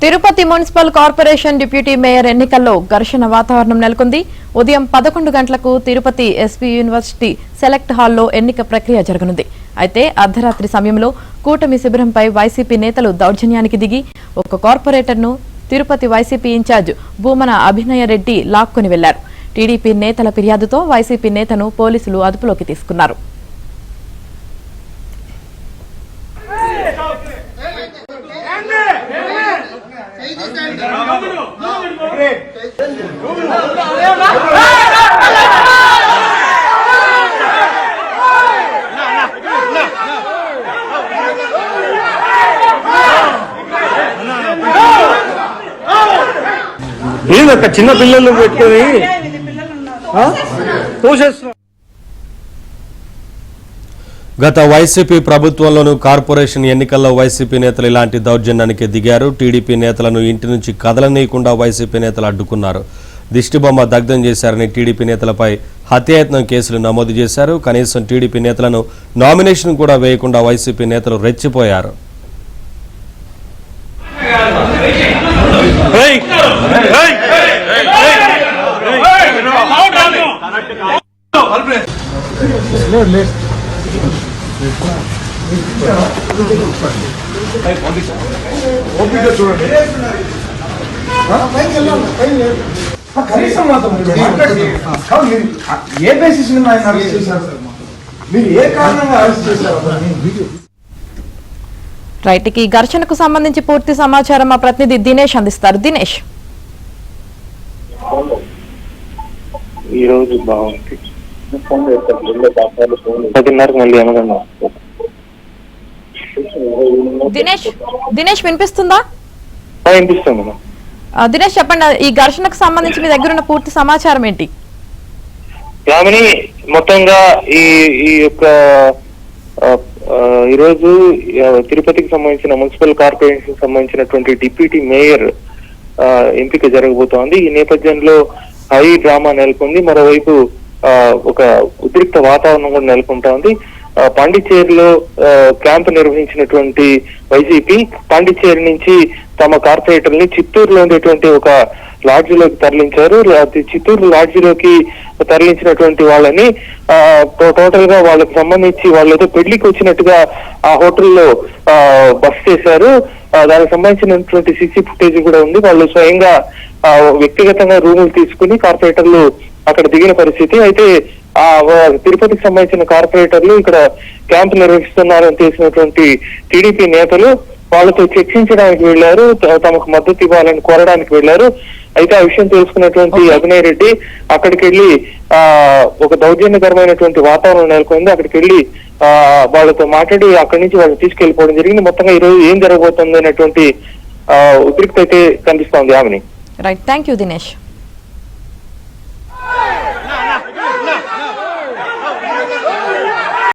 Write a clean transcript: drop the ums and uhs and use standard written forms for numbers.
Tirupati municipal corporation deputy mayor ఎన్నికల్లో ఘర్షణ వాతావరణం నెలకొంది. ఉదయం 11 గంటలకు తిరుపతి ఎస్పీ యూనివర్సిటీ సెలెక్ట్ హాల్లో ఎన్నిక ప్రక్రియ జరగనుంది. అయితే అర్ధరాత్రి సమయంలో కూటమి శిబిరంపై వైసీపీ నేతలు దౌర్జన్యానికి దిగి ఒక కార్పొరేటర్ను తిరుపతి వైసీపీ ఇన్ఛార్జ్ భూమన అభినయ రెడ్డి లాక్కొని వెళ్లారు. టీడీపీ నేతల ఫిర్యాదుతో వైసీపీ నేతను పోలీసులు అదుపులోకి తీసుకున్నారు. ఏందక్క చిన్న పిల్లలు పెట్టుకొని గత వైసీపీ ప్రభుత్వంలోనూ కార్పొరేషన్ ఎన్నికల్లో వైసీపీ నేతలు ఇలాంటి దౌర్జన్యానికి దిగారు. టీడీపీ నేతలను ఇంటి నుంచి కదలనీయకుండా వైసీపీ నేతలు అడ్డుకున్నారు. దిష్టిబొమ్మ దగ్ధం చేశారని టీడీపీ నేతలపై హత్యాయత్నం కేసులు నమోదు చేశారు. కనీసం టీడీపీ నేతలను నామినేషన్ కూడా వేయకుండా వైసీపీ నేతలు రెచ్చిపోయారు. ఏ బేసిస్ మీద ఆయన అరెస్ట్ చేశారు సార్? మీరు ఏ కారణంగా అరెస్ట్ చేశారు? రైట్, ఈ ఘర్షణకు సంబంధించి పూర్తి సమాచారం మా ప్రతినిధి దినేష్ అందిస్తారు. దినేష్, ఈ రోజు బాగుంది. 10:30 మళ్ళీ ఏమన్నా దినేష్ వినిపిస్తుందా? వినిపిస్తుంది. దినేష్ చెప్పండి, ఈ ఘర్షణకు సంబంధించి మీ దగ్గర ఉన్న పూర్తి సమాచారం ఏంటి? యామిని, మొత్తంగా ఈ యొక్క ఈరోజు తిరుపతికి సంబంధించిన మున్సిపల్ కార్పొరేషన్ సంబంధించినటువంటి డిప్యూటీ మేయర్ ఎంపిక జరగబోతోంది. ఈ నేపథ్యంలో హై డ్రామా నెలకొంది. మరోవైపు ఒక ఉద్రిక్త వాతావరణం కూడా నెలకొంటా ఉంది. పాండిచ్చేరిలో క్యాంప్ నిర్వహించినటువంటి వైసీపీ పాండిచ్చేరి నుంచి తమ కార్పొరేటర్ని చిత్తూరులో ఉండేటువంటి ఒక లాడ్జిలోకి తరలించారు. చిత్తూరు లాడ్జిలోకి తరలించినటువంటి వాళ్ళని టోటల్ గా వాళ్ళకి సంబంధించి వాళ్ళు ఏదో పెళ్లికి వచ్చినట్టుగా ఆ హోటల్లో బస్ చేశారు. దానికి సంబంధించినటువంటి సీసీ ఫుటేజ్ కూడా ఉంది. వాళ్ళు స్వయంగా వ్యక్తిగతంగా రూములు తీసుకుని కార్పొరేటర్లు అక్కడ దిగిన పరిస్థితి. అయితే ఆ తిరుపతికి సంబంధించిన కార్పొరేటర్లు ఇక్కడ క్యాంపు నిర్వహిస్తున్నారని తెలిసినటువంటి టీడీపీ నేతలు వాళ్ళతో చర్చించడానికి వెళ్లారు, తమకు మద్దతు ఇవ్వాలని కోరడానికి వెళ్లారు. అయితే ఆ విషయం తెలుసుకున్నటువంటి అభినయ్ రెడ్డి అక్కడికి వెళ్లి ఒక దౌర్జన్యకరమైనటువంటి వాతావరణం నెలకొంది. అక్కడికి వెళ్లి వాళ్ళతో మాట్లాడి అక్కడి నుంచి వాళ్ళు తీసుకెళ్లిపోవడం జరిగింది. మొత్తంగా ఈ రోజు ఏం జరగబోతుంది అనేటువంటి ఉద్రిక్త అయితే కనిపిస్తోంది. ఆమెని రైట్, థ్యాంక్ యూ దినేష్.